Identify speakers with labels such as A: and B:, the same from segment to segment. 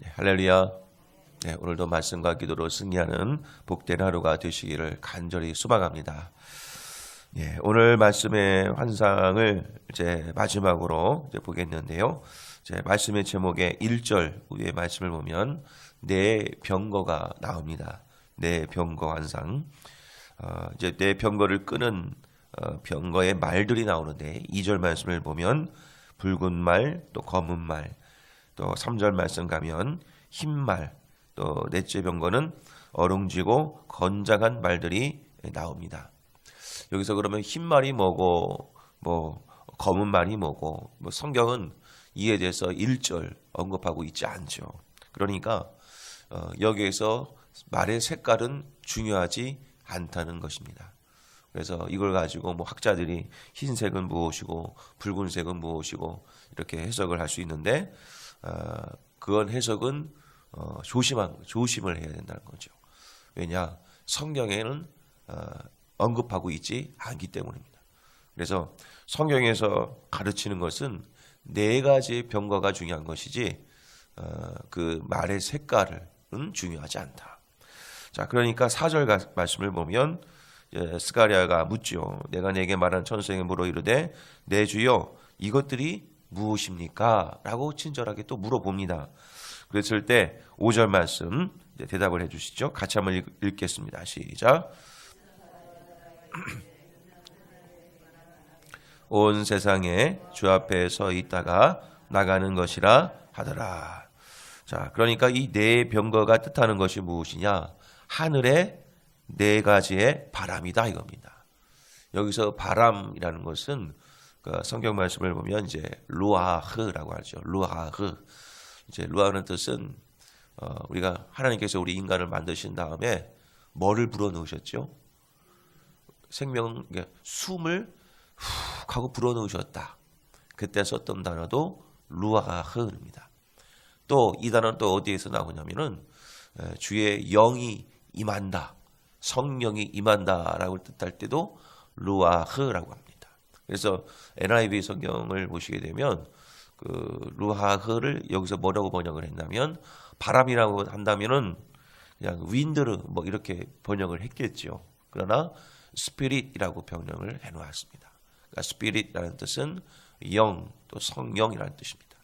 A: 네, 할렐루야. 네, 오늘도 말씀과 기도로 승리하는 복된 하루가 되시기를 간절히 소망합니다. 네, 오늘 말씀의 환상을 이제 마지막으로 보겠는데요. 말씀의 제목의 1절 위의 말씀을 보면 내 병거가 나옵니다. 내 병거 환상. 이제 내 병거를 끄는 병거의 말들이 나오는데 2절 말씀을 보면 붉은 말, 또 검은 말, 또 3절 말씀 가면 흰 말, 또 넷째 병거는 어룽지고 건장한 말들이 나옵니다. 여기서 그러면 흰 말이 뭐고 뭐 검은 말이 뭐고 뭐 성경은 이에 대해서 1절 언급하고 있지 않죠. 그러니까 여기에서 말의 색깔은 중요하지 않다는 것입니다. 그래서 이걸 가지고 뭐 학자들이 흰색은 무엇이고 붉은색은 무엇이고 이렇게 해석을 할 수 있는데 그건 해석은 조심을 해야 된다는 거죠. 왜냐? 성경에는 언급하고 있지 않기 때문입니다. 그래서 성경에서 가르치는 것은 네 가지의 병거가 중요한 것이지 그 말의 색깔은 중요하지 않다. 자, 그러니까 4절 말씀을 보면 스가랴가 묻죠. 내가 내게 말한 천사에게 물어 이르되 내 주여 이것들이 무엇입니까? 라고 친절하게 또 물어봅니다. 그랬을 때 5절 말씀 대답을 해주시죠. 같이 한번 읽겠습니다. 시작. 온 세상에 주 앞에 서 있다가 나가는 것이라 하더라. 자, 그러니까 이 네 병거가 뜻하는 것이 무엇이냐? 하늘의 네 가지의 바람이다 이겁니다. 여기서 바람이라는 것은 성경 말씀을 보면 이제 루아흐라고 하죠. 루아흐. 이제 루아흐는 뜻은 우리가 하나님께서 우리 인간을 만드신 다음에 뭐를 불어넣으셨죠? 숨을 훅 하고 불어넣으셨다. 그때 썼던 단어도 루아흐입니다. 또 이 단어는 또 어디에서 나오냐면은 주의 영이 임한다. 성령이 임한다라고 뜻할 때도 루아흐라고 합니다. 그래서 NIV 성경을 보시게 되면 그 루아흐를 여기서 뭐라고 번역을 했냐면 바람이라고 한다면은 그냥 윈드르 뭐 이렇게 번역을 했겠죠. 그러나 스피릿이라고 번역을 해놓았습니다. 그러니까 스피릿이라는 뜻은 영, 또 성령이라는 뜻입니다.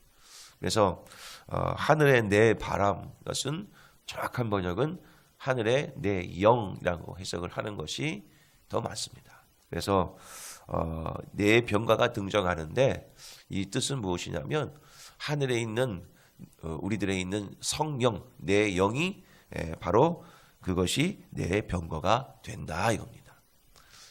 A: 그래서 하늘의 내 바람 것은 정확한 번역은 하늘의 내 영이라고 해석을 하는 것이 더 맞습니다. 그래서 내 병가가 등장하는데 이 뜻은 무엇이냐면 하늘에 있는 우리들에 있는 성령, 내 영이 바로 그것이 내 병거가 된다 이겁니다.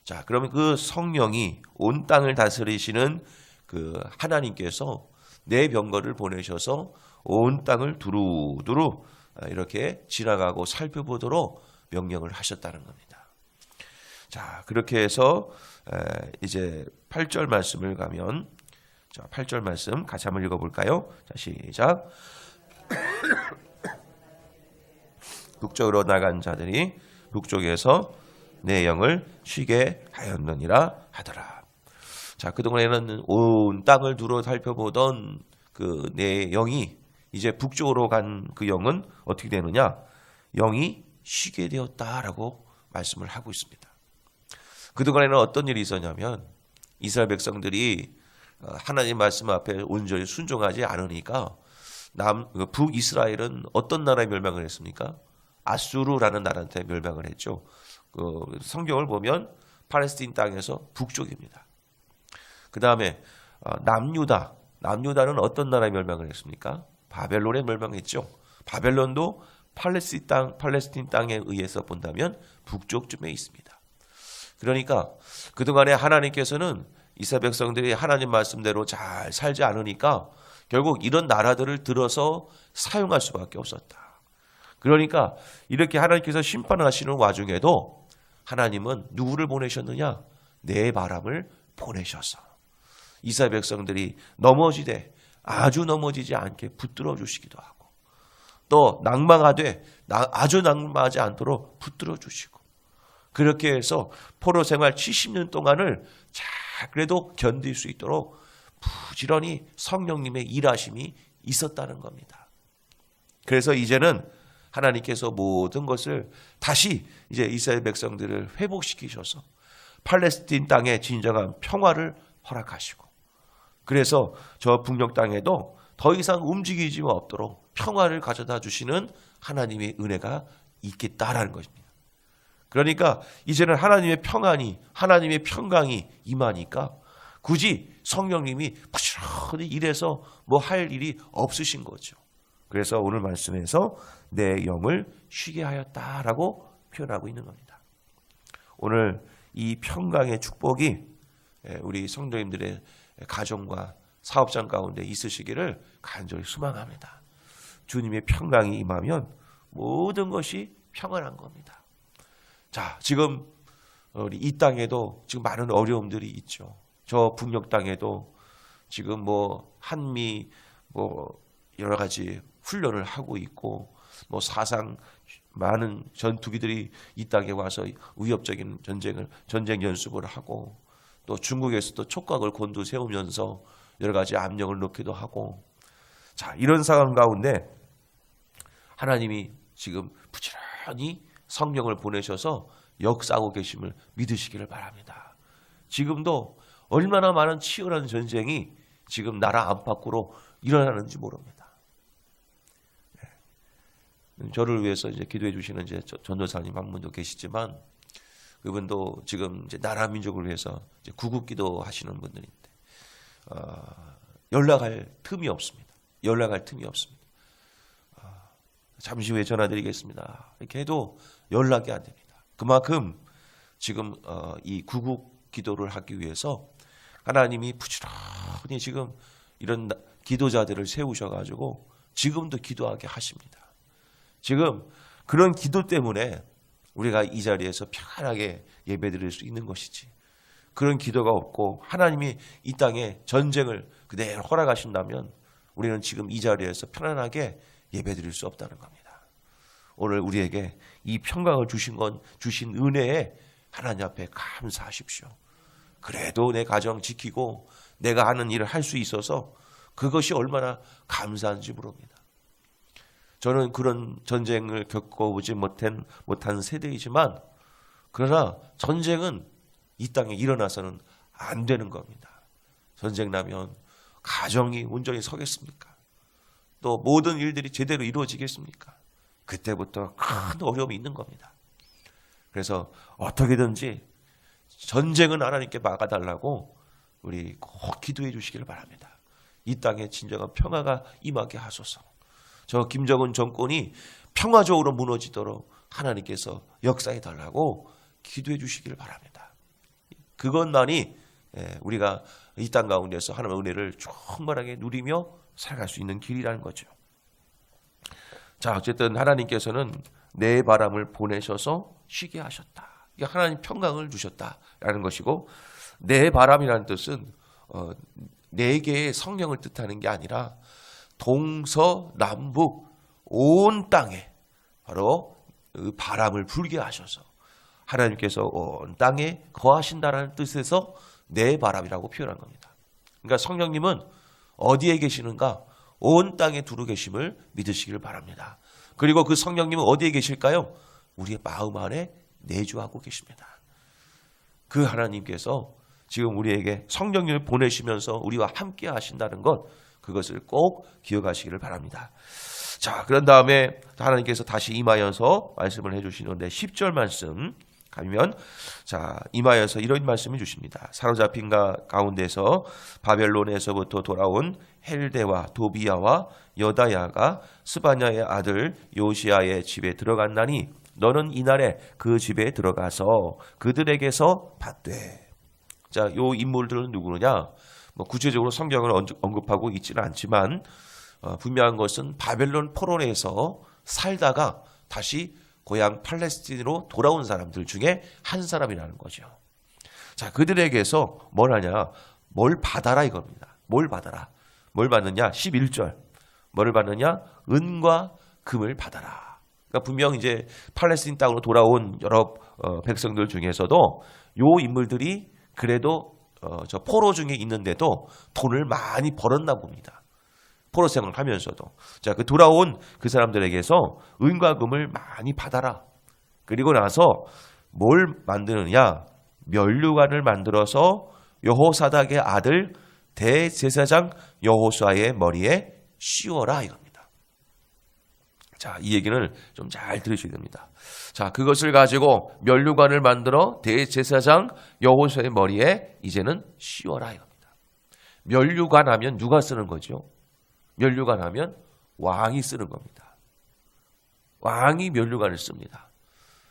A: 자, 그러면 그 성령이 온 땅을 다스리시는 그 하나님께서 내 병거를 보내셔서 온 땅을 두루두루 이렇게 지나가고 살펴보도록 명령을 하셨다는 겁니다. 자, 그렇게 해서 이제 8절 말씀을 가면 자, 8절 말씀 같이 한번 읽어볼까요? 자, 시작. 북쪽으로 나간 자들이 북쪽에서 내 영을 쉬게 하였느니라 하더라. 자, 그동안에는 온 땅을 두루 살펴보던 그 내 영이 이제 북쪽으로 간 그 영은 어떻게 되느냐? 영이 쉬게 되었다라고 말씀을 하고 있습니다. 그동안에는 어떤 일이 있었냐면 이스라엘 백성들이 하나님 말씀 앞에 온전히 순종하지 않으니까 북이스라엘은 어떤 나라에 멸망을 했습니까? 아수르라는 나라한테 멸망을 했죠. 그 성경을 보면 팔레스틴 땅에서 북쪽입니다. 그 다음에 남유다는 어떤 나라에 멸망을 했습니까? 바벨론에 멸망했죠. 바벨론도 팔레스틴 땅에 의해서 본다면 북쪽쯤에 있습니다. 그러니까 그동안에 하나님께서는 이스라엘 백성들이 하나님 말씀대로 잘 살지 않으니까 결국 이런 나라들을 들어서 사용할 수밖에 없었다. 그러니까 이렇게 하나님께서 심판하시는 와중에도 하나님은 누구를 보내셨느냐? 내 바람을 보내셔서 이스라엘 백성들이 아주 넘어지지 않게 붙들어 주시기도 하고 또 낭망하되 아주 낭망하지 않도록 붙들어 주시고 그렇게 해서 포로 생활 70년 동안을 잘 그래도 견딜 수 있도록 부지런히 성령님의 일하심이 있었다는 겁니다. 그래서 이제는 하나님께서 모든 것을 다시 이제 이스라엘 백성들을 회복시키셔서 팔레스틴 땅에 진정한 평화를 허락하시고, 그래서 저 북녘 땅에도 더 이상 움직이지 없도록 평화를 가져다 주시는 하나님의 은혜가 있겠다라는 것입니다. 그러니까 이제는 하나님의 평안이, 하나님의 평강이 임하니까 굳이 성령님이 부지런히 일해서 뭐 할 일이 없으신 거죠. 그래서 오늘 말씀에서 내 영을 쉬게 하였다라고 표현하고 있는 겁니다. 오늘 이 평강의 축복이 우리 성도님들의 가정과 사업장 가운데 있으시기를 간절히 소망합니다. 주님의 평강이 임하면 모든 것이 평안한 겁니다. 자, 지금 우리 이 땅에도 지금 많은 어려움들이 있죠. 저 북녘 땅에도 지금 뭐 한미 뭐 여러 가지 훈련을 하고 있고, 뭐 사상 많은 전투기들이 이 땅에 와서 위협적인 전쟁 연습을 하고, 또 중국에서도 촉각을 곤두 세우면서 여러 가지 압력을 넣기도 하고, 자, 이런 상황 가운데 하나님이 지금 부지런히 성령을 보내셔서 역사하고 계심을 믿으시기를 바랍니다. 지금도 얼마나 많은 치열한 전쟁이 지금 나라 안팎으로 일어나는지 모릅니다. 저를 위해서 이제 기도해 주시는 이제 전도사님 한 분도 계시지만, 그분도 지금 이제 나라 민족을 위해서 이제 구국기도 하시는 분들인데 연락할 틈이 없습니다. 연락할 틈이 없습니다. 잠시 후에 전화드리겠습니다. 이렇게 해도 연락이 안 됩니다. 그만큼 지금 이 구국 기도를 하기 위해서 하나님이 부지런히 지금 이런 기도자들을 세우셔가지고 지금도 기도하게 하십니다. 지금 그런 기도 때문에 우리가 이 자리에서 편안하게 예배드릴 수 있는 것이지, 그런 기도가 없고 하나님이 이 땅에 전쟁을 그대로 허락하신다면 우리는 지금 이 자리에서 편안하게 예배드릴 수 없다는 겁니다. 오늘 우리에게 이 평강을 주신 은혜에 하나님 앞에 감사하십시오. 그래도 내 가정 지키고 내가 하는 일을 할 수 있어서 그것이 얼마나 감사한지 모릅니다. 저는 그런 전쟁을 겪어보지 못한 세대이지만, 그러나 전쟁은 이 땅에 일어나서는 안 되는 겁니다. 전쟁 나면 가정이 온전히 서겠습니까? 또 모든 일들이 제대로 이루어지겠습니까? 그때부터 큰 어려움이 있는 겁니다. 그래서 어떻게든지 전쟁은 하나님께 막아달라고 우리 꼭 기도해 주시기를 바랍니다. 이 땅에 진정한 평화가 임하게 하소서. 저 김정은 정권이 평화적으로 무너지도록 하나님께서 역사해 달라고 기도해 주시기를 바랍니다. 그것만이 우리가 이 땅 가운데서 하나님의 은혜를 충만하게 누리며 살아갈 수 있는 길이라는 거죠. 자, 어쨌든 하나님께서는 내 바람을 보내셔서 쉬게 하셨다. 이게 하나님 평강을 주셨다라는 것이고, 내 바람이라는 뜻은 네 개의 성령을 뜻하는 게 아니라 동서남북 온 땅에 바로 바람을 불게 하셔서 하나님께서 온 땅에 거하신다라는 뜻에서 내 바람이라고 표현한 겁니다. 그러니까 성령님은 어디에 계시는가? 온 땅에 두루 계심을 믿으시기를 바랍니다. 그리고 그 성령님은 어디에 계실까요? 우리의 마음 안에 내주하고 계십니다. 그 하나님께서 지금 우리에게 성령님을 보내시면서 우리와 함께 하신다는 것, 그것을 꼭 기억하시기를 바랍니다. 자, 그런 다음에 하나님께서 다시 임하여서 말씀을 해주시는데 10절 말씀 가면, 자, 임하여서 이런 말씀을 주십니다. 사로잡힌 가운데서 바벨론에서부터 돌아온 헬데와 도비야와 여다야가 스바냐의 아들 요시야의 집에 들어갔나니 너는 이날에 그 집에 들어가서 그들에게서 받되. 자, 요 인물들은 누구느냐? 뭐 구체적으로 성경을 언급하고 있지는 않지만 분명한 것은 바벨론 포로에서 살다가 다시 고향 팔레스틴으로 돌아온 사람들 중에 한 사람이라는 거죠. 자, 그들에게서 뭘 하냐? 뭘 받아라 이겁니다. 뭘 받아라? 뭘 받느냐? 11절. 뭐를 받느냐? 은과 금을 받아라. 그러니까 분명 이제 팔레스틴 땅으로 돌아온 여러 백성들 중에서도 요 인물들이 그래도 저 포로 중에 있는데도 돈을 많이 벌었나 봅니다. 포로 생활을 하면서도. 자, 그 돌아온 그 사람들에게서 은과 금을 많이 받아라. 그리고 나서 뭘 만드느냐? 면류관을 만들어서 여호사닥의 아들 대제사장 여호수아의 머리에 씌워라 이겁니다. 자, 이 얘기는 좀 잘 들으셔야 됩니다. 자, 그것을 가지고 면류관을 만들어 대제사장 여호수아의 머리에 이제는 씌워라 이겁니다. 면류관 하면 누가 쓰는 거죠? 면류관 하면 왕이 쓰는 겁니다. 왕이 면류관을 씁니다.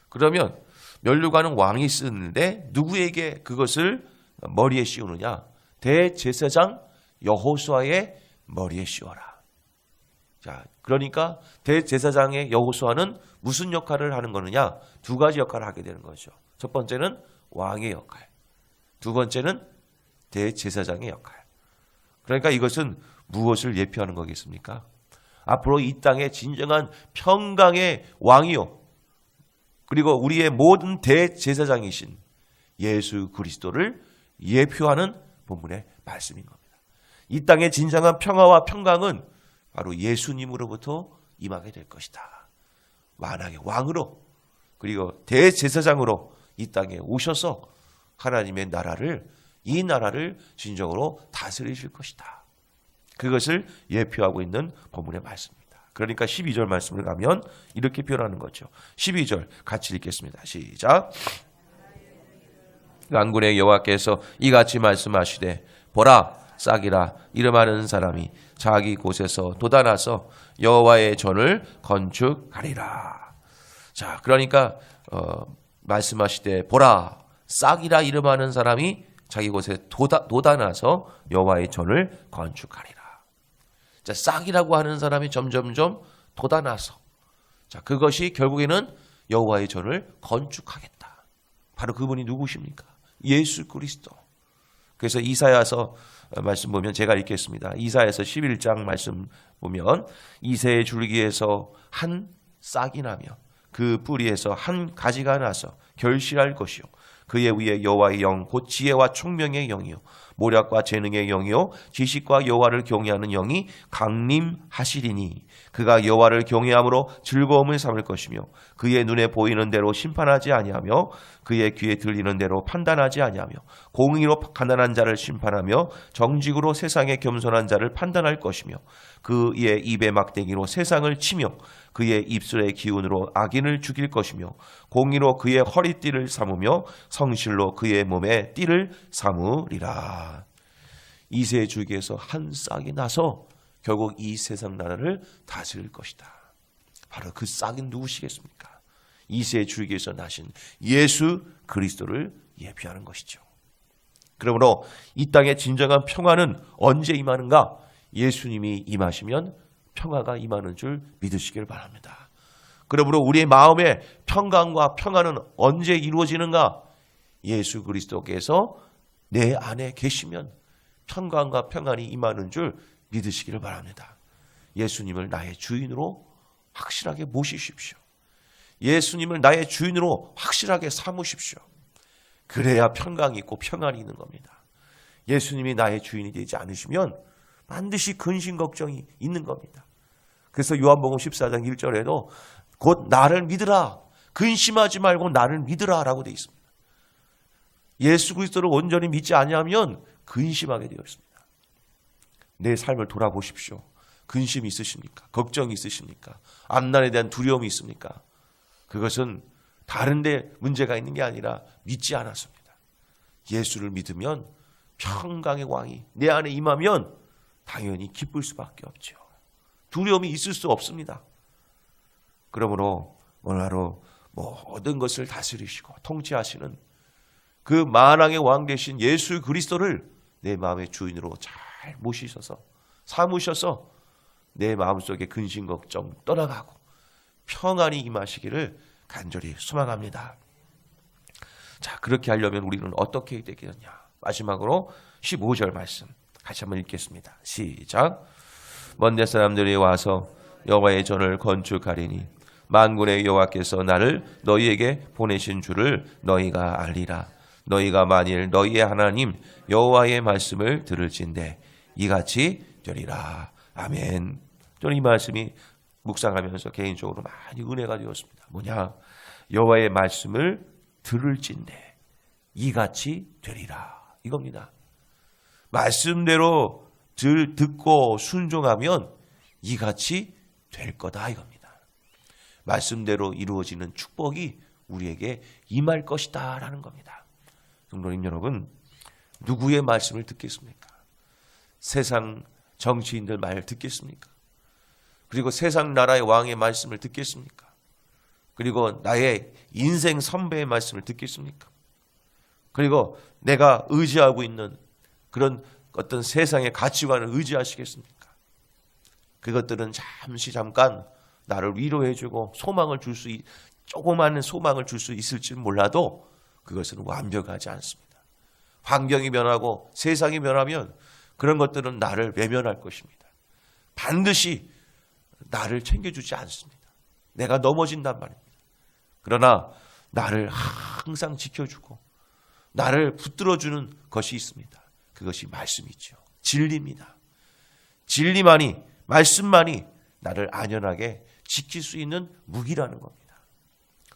A: 그러면 면류관은 왕이 쓰는데 누구에게 그것을 머리에 씌우느냐? 대제사장 여호수아의 머리에 씌워라. 자, 그러니까 대제사장의 여호수아는 무슨 역할을 하는 거느냐? 두 가지 역할을 하게 되는 거죠. 첫 번째는 왕의 역할, 두 번째는 대제사장의 역할. 그러니까 이것은 무엇을 예표하는 거겠습니까? 앞으로 이 땅의 진정한 평강의 왕이요, 그리고 우리의 모든 대제사장이신 예수 그리스도를 예표하는 본문의 말씀인 겁니다. 이 땅의 진정한 평화와 평강은 바로 예수님으로부터 임하게 될 것이다. 만왕의 왕으로, 그리고 대제사장으로 이 땅에 오셔서 하나님의 나라를, 이 나라를 진정으로 다스리실 것이다. 그것을 예표하고 있는 본문의 말씀입니다. 그러니까 12절 말씀을 가면 이렇게 표현하는 거죠. 12절 같이 읽겠습니다. 시작. 만군의 여호와께서 이같이 말씀하시되 보라, 싹이라 이름하는 사람이 자기 곳에서 돋아나서 여호와의 전을 건축하리라. 자, 그러니까 말씀하시되 보라, 싹이라 이름하는 사람이 자기 곳에 돋아나서 여호와의 전을 건축하리라. 자, 싹이라고 하는 사람이 점점점 돋아나서, 자, 그것이 결국에는 여호와의 전을 건축하겠다. 바로 그분이 누구십니까? 예수 그리스도. 그래서 이사야서 말씀 보면 제가 읽겠습니다. 이사야서 11장 말씀 보면 이새의 줄기에서 한 싹이 나며 그 뿌리에서 한 가지가 나서 결실할 것이요, 그의 위에 여호와의 영 곧 지혜와 총명의 영이요 모략과 재능의 영이요 지식과 여호와를 경외하는 영이 강림하시리니 그가 여호와를 경외함으로 즐거움을 삼을 것이며 그의 눈에 보이는 대로 심판하지 아니하며 그의 귀에 들리는 대로 판단하지 아니하며 공의로 가난한 자를 심판하며 정직으로 세상의 겸손한 자를 판단할 것이며 그의 입의 막대기로 세상을 치며 그의 입술의 기운으로 악인을 죽일 것이며 공의로 그의 허리띠를 삼으며 성실로 그의 몸에 띠를 삼으리라. 이새의 줄기에서 한 싹이 나서 결국 이 세상 나라를 다스릴 것이다. 바로 그 싹은 누구시겠습니까? 이새의 줄기에서 나신 예수 그리스도를 예표하는 것이죠. 그러므로 이 땅의 진정한 평화는 언제 임하는가? 예수님이 임하시면 평화가 임하는 줄 믿으시길 바랍니다. 그러므로 우리의 마음의 평강과 평화는 언제 이루어지는가? 예수 그리스도께서 내 안에 계시면 평강과 평안이 임하는 줄 믿으시기를 바랍니다. 예수님을 나의 주인으로 확실하게 모시십시오. 예수님을 나의 주인으로 확실하게 삼으십시오. 그래야 평강이 있고 평안이 있는 겁니다. 예수님이 나의 주인이 되지 않으시면 반드시 근심 걱정이 있는 겁니다. 그래서 요한복음 14장 1절에도 곧 나를 믿으라, 근심하지 말고 나를 믿으라 라고 되어 있습니다. 예수 그리스도를 온전히 믿지 아니하면 근심하게 되어 있습니다. 내 삶을 돌아보십시오. 근심이 있으십니까? 걱정이 있으십니까? 앞날에 대한 두려움이 있습니까? 그것은 다른 데 문제가 있는 게 아니라 믿지 않았습니다. 예수를 믿으면 평강의 왕이 내 안에 임하면 당연히 기쁠 수밖에 없죠. 두려움이 있을 수 없습니다. 그러므로 오늘하루 모든 것을 다스리시고 통치하시는 그 만왕의 왕 되신 예수 그리스도를 내 마음의 주인으로 잘 모시셔서 삼으셔서 내 마음속에 근심 걱정 떠나가고 평안이 임하시기를 간절히 소망합니다. 자, 그렇게 하려면 우리는 어떻게 되겠느냐? 마지막으로 15절 말씀 같이 한번 읽겠습니다. 시작. 먼데 사람들이 와서 여호와의 전을 건축하리니 만군의 여호와께서 나를 너희에게 보내신 줄을 너희가 알리라. 너희가 만일 너희의 하나님 여호와의 말씀을 들을진대 이같이 되리라. 아멘. 저는 이 말씀이 묵상하면서 개인적으로 많이 은혜가 되었습니다. 뭐냐? 여호와의 말씀을 들을진대 이같이 되리라, 이겁니다. 말씀대로 듣고 순종하면 이같이 될 거다, 이겁니다. 말씀대로 이루어지는 축복이 우리에게 임할 것이다 라는 겁니다. 성도님 여러분, 누구의 말씀을 듣겠습니까? 세상 정치인들 말 듣겠습니까? 그리고 세상 나라의 왕의 말씀을 듣겠습니까? 그리고 나의 인생 선배의 말씀을 듣겠습니까? 그리고 내가 의지하고 있는 그런 어떤 세상의 가치관을 의지하시겠습니까? 그것들은 잠깐 나를 위로해주고 소망을 줄 수, 조그마한 소망을 줄 수 있을지 몰라도 그것은 완벽하지 않습니다. 환경이 변하고 세상이 변하면 그런 것들은 나를 외면할 것입니다. 반드시 나를 챙겨주지 않습니다. 내가 넘어진단 말입니다. 그러나 나를 항상 지켜주고 나를 붙들어주는 것이 있습니다. 그것이 말씀이죠. 진리입니다. 진리만이, 말씀만이 나를 안전하게 지킬 수 있는 무기라는 겁니다.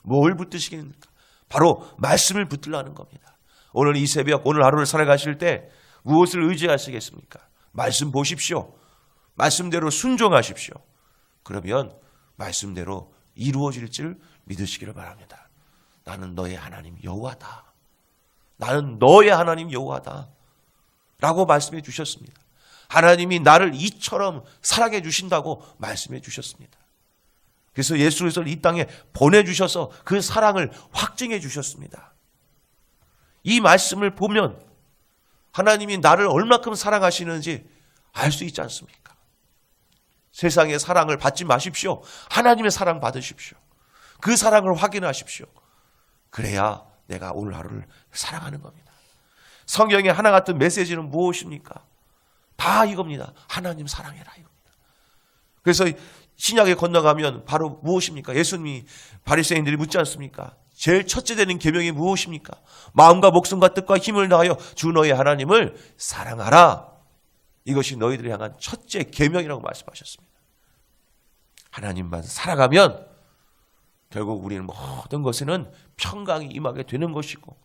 A: 뭘 붙드시겠습니까? 바로 말씀을 붙들라는 겁니다. 오늘 이 새벽, 오늘 하루를 살아가실 때 무엇을 의지하시겠습니까? 말씀 보십시오. 말씀대로 순종하십시오. 그러면 말씀대로 이루어질 줄 믿으시기를 바랍니다. 나는 너의 하나님 여호와다. 나는 너의 하나님 여호와다 라고 말씀해 주셨습니다. 하나님이 나를 이처럼 사랑해 주신다고 말씀해 주셨습니다. 그래서 예수 그리스도를 이 땅에 보내주셔서 그 사랑을 확증해 주셨습니다. 이 말씀을 보면 하나님이 나를 얼마큼 사랑하시는지 알 수 있지 않습니까? 세상의 사랑을 받지 마십시오. 하나님의 사랑 받으십시오. 그 사랑을 확인하십시오. 그래야 내가 오늘 하루를 사랑하는 겁니다. 성경의 하나 같은 메시지는 무엇입니까? 다 이겁니다. 하나님 사랑해라, 이겁니다. 그래서 신약에 건너가면 바로 무엇입니까? 예수님이 바리새인들이 묻지 않습니까? 제일 첫째 되는 계명이 무엇입니까? 마음과 목숨과 뜻과 힘을 다하여 주 너의 하나님을 사랑하라. 이것이 너희들을 향한 첫째 계명이라고 말씀하셨습니다. 하나님만 사랑하면 결국 우리는 모든 것에는 평강이 임하게 되는 것이고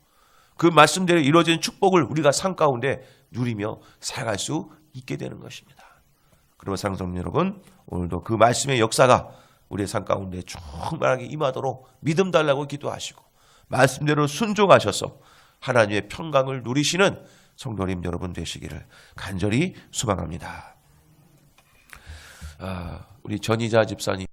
A: 그 말씀대로 이루어진 축복을 우리가 삶 가운데 누리며 살아갈 수 있게 되는 것입니다. 그리고 사랑하는 성도 여러분, 오늘도 그 말씀의 역사가 우리의 삶 가운데 충만하게 임하도록 믿음 달라고 기도하시고 말씀대로 순종하셔서 하나님의 평강을 누리시는 성도님 여러분 되시기를 간절히 소망합니다. 우리 전희자 집사님